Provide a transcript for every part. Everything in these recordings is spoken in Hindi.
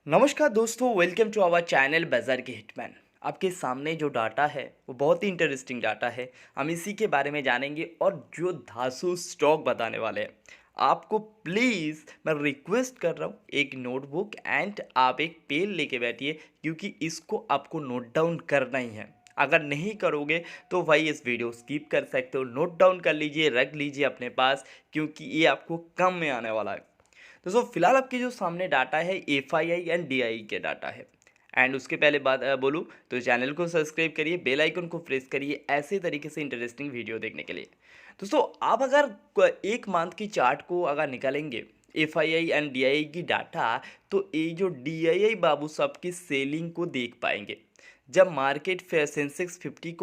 नमस्कार दोस्तों, वेलकम टू आवर चैनल बाजार के हिटमैन। आपके सामने जो डाटा है वो बहुत ही इंटरेस्टिंग डाटा है। हम इसी के बारे में जानेंगे और जो धांसू स्टॉक बताने वाले हैं। आपको प्लीज़ मैं रिक्वेस्ट कर रहा हूँ, एक नोटबुक एंड आप एक पेन लेके बैठिए, क्योंकि इसको आपको नोट डाउन करना ही है। अगर नहीं करोगे तो भाई इस वीडियो स्किप कर सकते हो। नोट डाउन कर लीजिए, रख लीजिए अपने पास, क्योंकि ये आपको कम में आने वाला है। दोस्तों फिलहाल आपके जो सामने डाटा है एफआईआई एंड डीआई के डाटा है। एंड उसके पहले बात बोलूँ तो चैनल को सब्सक्राइब करिए, बेल आइकन को प्रेस करिए ऐसे तरीके से इंटरेस्टिंग वीडियो देखने के लिए। दोस्तों आप अगर एक मंथ की चार्ट को अगर निकालेंगे एफआईआई एंड डीआई की डाटा, तो ये जो डीआईआई बाबू साहब की सेलिंग को देख पाएंगे। जब मार्केट सेंसेक्स 50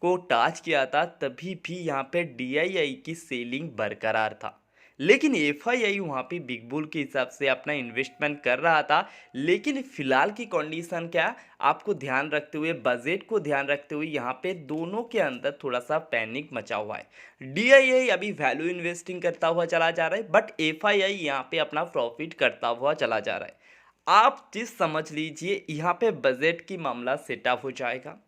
को टच किया था, तभी भी यहाँ पे डीआईआई की सेलिंग बरकरार था। लेकिन एफआईआई वहाँ पे बिग बुल के हिसाब से अपना इन्वेस्टमेंट कर रहा था। लेकिन फिलहाल की कंडीशन क्या, आपको ध्यान रखते हुए, बजट को ध्यान रखते हुए, यहाँ पे दोनों के अंदर थोड़ा सा पैनिक मचा हुआ है। डीआईआई अभी वैल्यू इन्वेस्टिंग करता हुआ चला जा रहा है, बट एफआईआई यहाँ पे अपना प्रॉफिट करता हुआ चला जा रहा है। आप चीज़ समझ लीजिए, यहाँ पे बजट की मामला सेटअप हो जाएगा।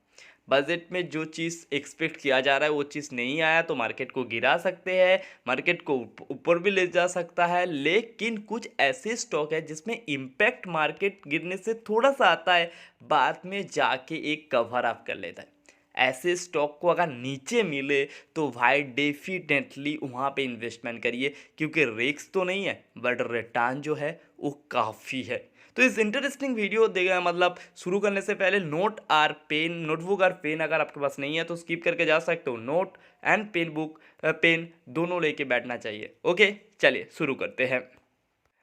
बजट में जो चीज़ एक्सपेक्ट किया जा रहा है वो चीज़ नहीं आया तो मार्केट को गिरा सकते हैं, मार्केट को ऊपर भी ले जा सकता है। लेकिन कुछ ऐसे स्टॉक है जिसमें इम्पैक्ट मार्केट गिरने से थोड़ा सा आता है, बाद में जाके एक कवर अप कर लेता है। ऐसे स्टॉक को अगर नीचे मिले तो भाई डेफिनेटली वहाँ पे इन्वेस्टमेंट करिए, क्योंकि रिस्क तो नहीं है बट रिटर्न जो है वो काफ़ी है। तो इस इंटरेस्टिंग वीडियो देगा, मतलब शुरू करने से पहले नोटबुक और पेन अगर आपके पास नहीं है तो स्किप करके जा सकते हो। नोट एंड पेन दोनों लेके बैठना चाहिए। ओके, चलिए शुरू करते हैं।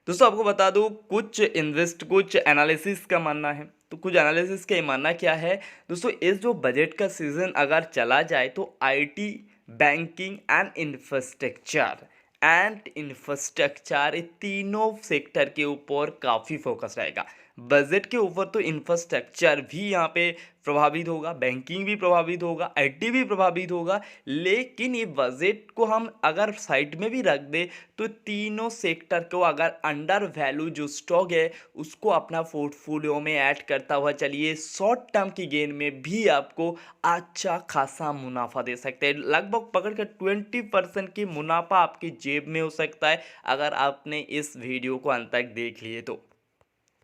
दोस्तों आपको बता दूं, कुछ एनालिसिस का मानना है। तो कुछ एनालिसिस का ये मानना क्या है दोस्तों, इस जो बजट का सीजन अगर चला जाए तो आईटी, बैंकिंग एंड इंफ्रास्ट्रक्चर ये तीनों सेक्टर के ऊपर काफ़ी फोकस रहेगा। बजट के ऊपर तो इंफ्रास्ट्रक्चर भी यहाँ पे प्रभावित होगा, बैंकिंग भी प्रभावित होगा, आईटी भी प्रभावित होगा। लेकिन ये बजट को हम अगर साइड में भी रख दें तो तीनों सेक्टर को अगर अंडर वैल्यू जो स्टॉक है उसको अपना पोर्टफोलियो में ऐड करता हुआ चलिए, शॉर्ट टर्म की गेन में भी आपको अच्छा खासा मुनाफा दे सकते हैं। लगभग पकड़ कर 20% की मुनाफा आपकी जेब में हो सकता है अगर आपने इस वीडियो को अंत तक देख लिए तो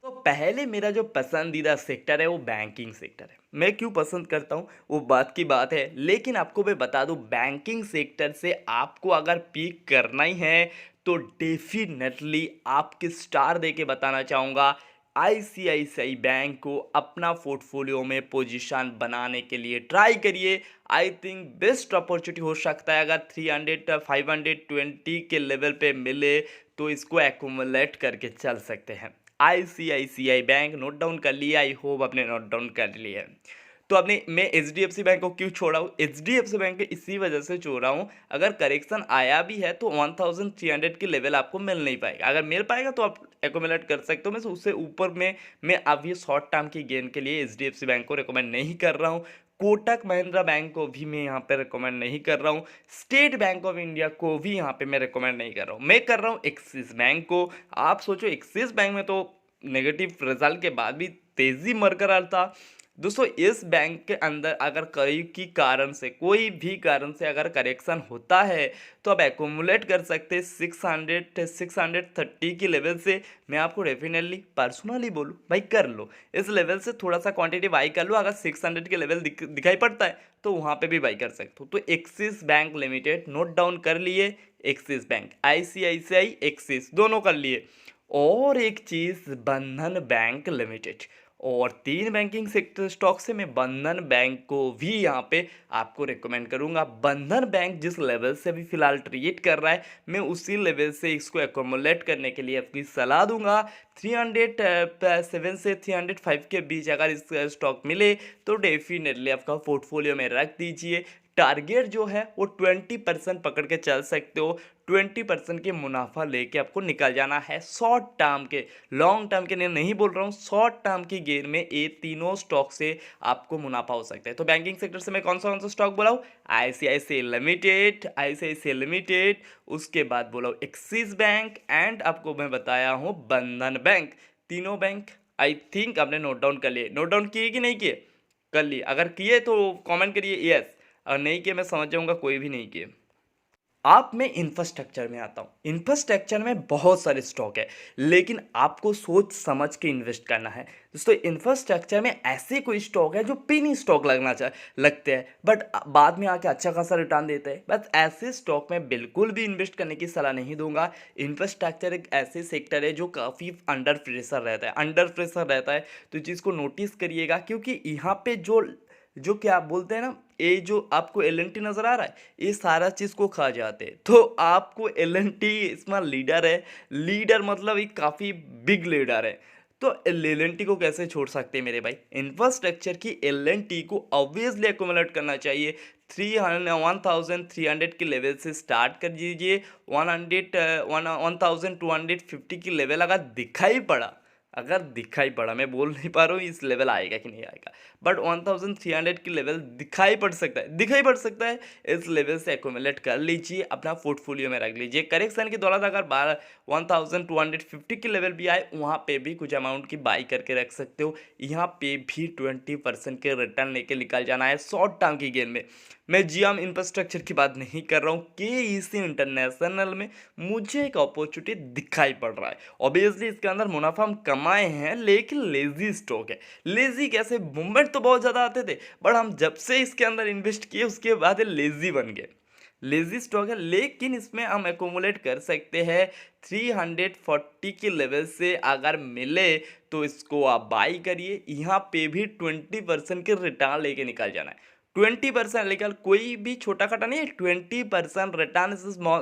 पहले मेरा जो पसंदीदा सेक्टर है वो बैंकिंग सेक्टर है। मैं क्यों पसंद करता हूँ वो बात की बात है, लेकिन आपको मैं बता दूँ, बैंकिंग सेक्टर से आपको अगर पीक करना ही है तो डेफिनेटली आपके स्टार दे के बताना चाहूँगा, आईसीआईसीआई बैंक को अपना पोर्टफोलियो में पोजीशन बनाने के लिए ट्राई करिए। आई थिंक बेस्ट अपॉर्चुनिटी हो सकता है, अगर 300 520 के लेवल पे मिले तो इसको एक्यूमुलेट करके चल सकते हैं। आईसीआईसीआई बैंक नोट डाउन कर लिया, आई होप आपने नोट डाउन कर लिया है। तो आपने, मैं एचडीएफसी बैंक को क्यों छोड़ा हूँ, एचडीएफसी बैंक को इसी वजह से छोड़ रहा हूँ, अगर करेक्शन आया भी है तो 1300 के लेवल आपको मिल नहीं पाएगा। अगर मिल पाएगा तो आप एकोमुलेट कर सकते हो। मैं उससे ऊपर में मैं अब ये शॉर्ट टर्म की गेन के लिए एचडीएफसी बैंक को रिकमेंड नहीं कर रहा हूँ। कोटक महिंद्रा बैंक को भी मैं यहाँ पे रिकमेंड नहीं कर रहा हूँ। स्टेट बैंक ऑफ इंडिया को भी यहाँ पे मैं रिकमेंड नहीं कर रहा हूँ। मैं कर रहा हूँ एक्सिस बैंक को। आप सोचो, एक्सिस बैंक में तो नेगेटिव रिजल्ट के बाद भी तेजी बरकरार था। दोस्तों इस बैंक के अंदर अगर कोई भी कारण से अगर करेक्शन होता है तो आप एकोमुलेट कर सकते हैं 630 की लेवल से। मैं आपको डेफिनेटली पर्सनली बोलूँ, भाई कर लो, इस लेवल से थोड़ा सा क्वांटिटी बाई कर लो। अगर 600 के लेवल दिखाई पड़ता है तो वहाँ पे भी बाई कर सकते हो। तो axis bank limited note down कर लिए, एक्सिस बैंक, आईसीआईसीआई एक्सिस दोनों कर लिए। और एक चीज़, बंधन बैंक लिमिटेड। और तीन बैंकिंग सेक्टर स्टॉक से मैं बंधन बैंक को भी यहाँ पे आपको रिकमेंड करूँगा। बंधन बैंक जिस लेवल से अभी फिलहाल ट्रेड कर रहा है, मैं उसी लेवल से इसको एकोमुलेट करने के लिए आपकी सलाह दूंगा। 307 से 305 के बीच अगर इस स्टॉक मिले तो डेफिनेटली आपका पोर्टफोलियो में रख दीजिए। टारगेट जो है वो 20% पकड़ के चल सकते हो। 20% के मुनाफा लेके आपको निकल जाना है शॉर्ट टर्म के। लॉन्ग टर्म के लिए नहीं बोल रहा हूँ, शॉर्ट टर्म की गेन में ये तीनों स्टॉक से आपको मुनाफा हो सकता है। तो बैंकिंग सेक्टर से मैं कौन सा स्टॉक बोला हूँ, आईसीआईसीआई लिमिटेड, उसके बाद बोला हूँ एक्सिस बैंक एंड आपको मैं बताया हूँ बंधन बैंक। तीनों बैंक आई थिंक आपने नोट डाउन कर लिए। नोट डाउन किए कि नहीं किए? कर लिए। अगर किए तो कमेंट करिए यस, और नहीं किए मैं समझ जाऊंगा कोई भी नहीं किए। आप मैं इंफ्रास्ट्रक्चर में आता हूँ। इंफ्रास्ट्रक्चर में बहुत सारे स्टॉक है, लेकिन आपको सोच समझ के इन्वेस्ट करना है दोस्तों। इंफ्रास्ट्रक्चर में ऐसे कोई स्टॉक है जो पेनी स्टॉक लगते हैं, बट बाद में आके अच्छा खासा रिटर्न देते हैं। बस ऐसे स्टॉक में बिल्कुल भी इन्वेस्ट करने की सलाह नहीं दूंगा। इंफ्रास्ट्रक्चर एक ऐसे सेक्टर है जो काफ़ी अंडर प्रेशर रहता है, तो इस चीज़ को नोटिस करिएगा, क्योंकि यहाँ पे जो जो क्या बोलते हैं ना, ये जो आपको एल नज़र आ रहा है, ये सारा चीज़ को खा जाते हैं। तो आपको एल इसमें लीडर है, लीडर मतलब एक काफ़ी बिग लीडर है। तो एल को कैसे छोड़ सकते हैं मेरे भाई? इंफ्रास्ट्रक्चर की एल को ऑब्वियसली एक्यूमुलेट करना चाहिए। 1300 के लेवल से स्टार्ट कर दीजिए। 1250 की लेवल अगर दिखाई पड़ा, मैं बोल नहीं पा रहा हूँ इस लेवल आएगा कि नहीं आएगा, बट 1300 की लेवल दिखाई पड़ सकता है। इस लेवल से एक्यूमुलेट कर लीजिए, अपना पोर्टफोलियो में रख लीजिए। करेक्शन के दौरान अगर 1250 की लेवल भी आए, वहाँ पे भी कुछ अमाउंट की बाई करके रख सकते हो। यहाँ पे भी 20% के रिटर्न लेके निकल जाना है शॉर्ट टर्म की गेम में। मैं जियाम इंफ्रास्ट्रक्चर की बात नहीं कर रहा हूँ, के इंटरनेशनल में मुझे एक अपॉर्चुनिटी दिखाई पड़ रहा है। ऑब्वियसली इसके अंदर मुनाफा हम कमाए हैं, लेकिन लेजी स्टॉक है। लेजी कैसे? मूवमेंट तो बहुत ज़्यादा आते थे, बट हम जब से इसके अंदर इन्वेस्ट किए उसके बाद ये लेजी बन गए। लेजी स्टॉक है, लेकिन इसमें हम एकोमुलेट कर सकते हैं। 340 के लेवल से अगर मिले तो इसको आप बाई करिए। यहाँ पे भी 20% के रिटर्न लेके निकल जाना है। 20% लेकर कोई भी छोटा खाटा नहीं है। 20% रिटर्न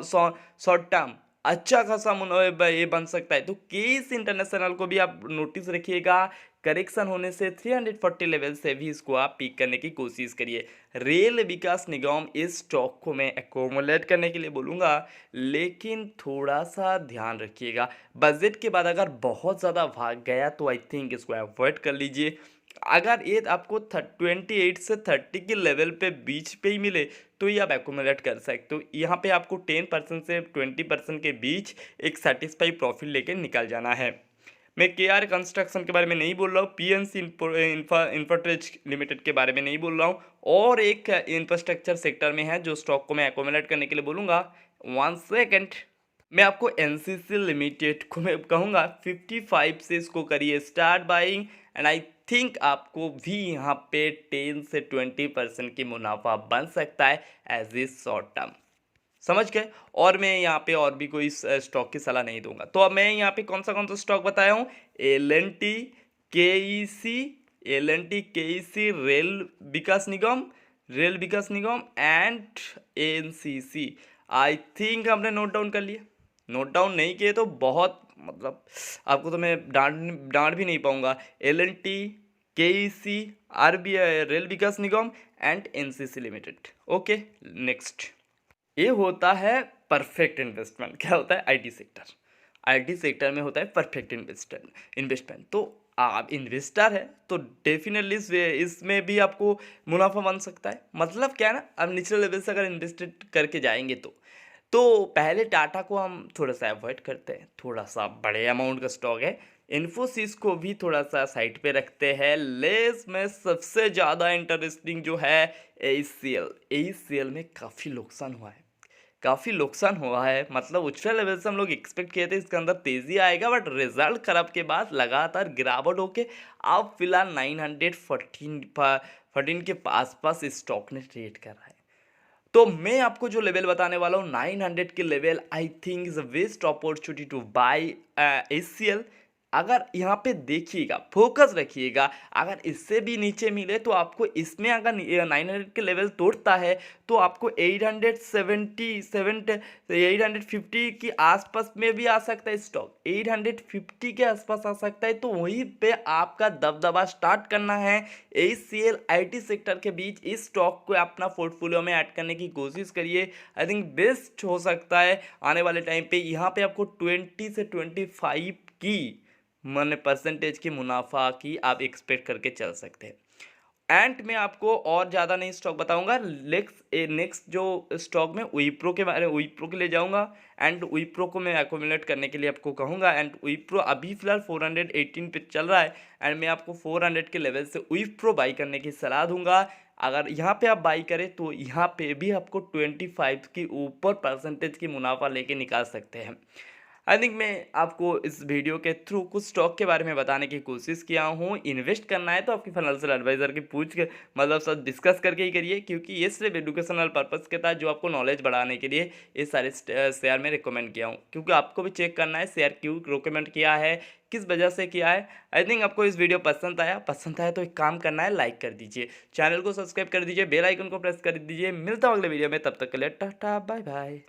शॉर्ट टर्म अच्छा खासा मुनाफा ये बन सकता है। तो केस इंटरनेशनल को भी आप नोटिस रखिएगा। करेक्शन होने से 340 लेवल से भी इसको आप पिक करने की कोशिश करिए। रेल विकास निगम इस स्टॉक को मैं एक्यूमुलेट करने के लिए बोलूँगा, लेकिन थोड़ा सा ध्यान रखिएगा। बजट के बाद अगर बहुत ज़्यादा भाग गया तो आई थिंक इसको अवॉइड कर लीजिए। अगर ये आपको 28 से 30 के लेवल पे बीच पे ही मिले तो ये आप एक्यूमुलेट कर सकते हो। यहाँ पे आपको 10% से 20% के बीच एक सेटिस्फाई प्रॉफिट लेके निकल जाना है। मैं KR कंस्ट्रक्शन के बारे में नहीं बोल रहा हूँ, PNC इंफ्राटेक लिमिटेड के बारे में नहीं बोल रहा हूँ, और एक इंफ्रास्ट्रक्चर सेक्टर में है जो स्टॉक को मैं एक्यूमुलेट करने के लिए बोलूँगा। 1 सेकेंड, मैं आपको NCC लिमिटेड को मैं कहूँगा 55 से इसको करिए start buying, and I think आपको भी यहाँ पे 10 से 20% की मुनाफा बन सकता है एज ए शॉर्ट टर्म। समझ गए? और मैं यहाँ पे और भी कोई स्टॉक की सलाह नहीं दूंगा। तो अब मैं यहाँ पे कौन सा स्टॉक बताया हूँ? L&T, KEC, L&T, KEC, rail Vikas Nigam and NCC। I think आपने नोट डाउन कर लिया। नोट डाउन नहीं किए तो बहुत मतलब आपको तो मैं डांट भी नहीं पाऊंगा। L&T, KEC, RBI, rail Vikas Nigam and NCC limited. Okay, next. ये होता है परफेक्ट इन्वेस्टमेंट। क्या होता है? आईटी सेक्टर में होता है परफेक्ट इन्वेस्टमेंट। तो आप इन्वेस्टर है तो डेफिनेटली इसमें भी आपको मुनाफा बन सकता है। मतलब क्या है ना, अब निचले लेवल से अगर इन्वेस्ट करके जाएंगे तो पहले टाटा को हम थोड़ा सा अवॉइड करते हैं, थोड़ा सा बड़े अमाउंट का स्टॉक है। इन्फोसिस को भी थोड़ा सा साइड पे रखते हैं। लेस में सबसे ज़्यादा इंटरेस्टिंग जो है ACL में काफ़ी नुकसान हुआ है। मतलब उछले लेवल से हम लोग एक्सपेक्ट किए थे इसके अंदर तेज़ी आएगा, बट रिजल्ट खराब के बाद लगातार गिरावट होके अब फिलहाल 914 के आसपास स्टॉक ने ट्रेड कर रहा है। तो मैं आपको जो लेवल बताने वाला हूँ 900 के level, I think is a best opportunity to buy ACL। अगर यहाँ पे देखिएगा, फोकस रखिएगा, अगर इससे भी नीचे मिले तो आपको इसमें अगर 900 के लेवल तोड़ता है तो आपको 850 के आसपास में भी आ सकता है स्टॉक। 850 के आसपास आ सकता है, तो वहीं पे आपका दबदबा स्टार्ट करना है। ACL IT सेक्टर के बीच इस स्टॉक को अपना पोर्टफोलियो में ऐड करने की कोशिश करिए। आई थिंक बेस्ट हो सकता है आने वाले टाइम पे। यहाँ पे आपको 20 से 25 की परसेंटेज की मुनाफा की आप एक्सपेक्ट करके चल सकते हैं। एंड मैं आपको और ज़्यादा नहीं स्टॉक बताऊंगा। नेक्स्ट जो स्टॉक में विप्रो के बारे में, विप्रो के लिए जाऊंगा एंड विप्रो को मैं एक्यूमुलेट करने के लिए आपको कहूंगा। एंड विप्रो अभी फिलहाल 418 पे चल रहा है एंड मैं आपको 400 के लेवल से विप्रो बाई करने की सलाह दूंगा। अगर यहाँ पे आप बाई करें तो यहाँ पे भी आपको 25 के ऊपर परसेंटेज की मुनाफा लेके निकाल सकते हैं। आई थिंक मैं आपको इस वीडियो के थ्रू कुछ स्टॉक के बारे में बताने की कोशिश किया हूँ। इन्वेस्ट करना है तो आपकी फाइनेंशियल एडवाइज़र की पूछ के मतलब सब डिस्कस करके ही करिए, क्योंकि ये सिर्फ एजुकेशनल पर्पज़ के था जो आपको नॉलेज बढ़ाने के लिए ये सारे शेयर में रिकमेंड किया हूँ, क्योंकि आपको भी चेक करना है शेयर क्यों रिकमेंड किया है, किस वजह से किया है। आई थिंक आपको इस वीडियो पसंद आया तो एक काम करना है, लाइक कर दीजिए, चैनल को सब्सक्राइब कर दीजिए, बेल आइकन को प्रेस कर दीजिए। मिलता हूँ अगले वीडियो में, तब तक के लिए टाटा बाय बाय।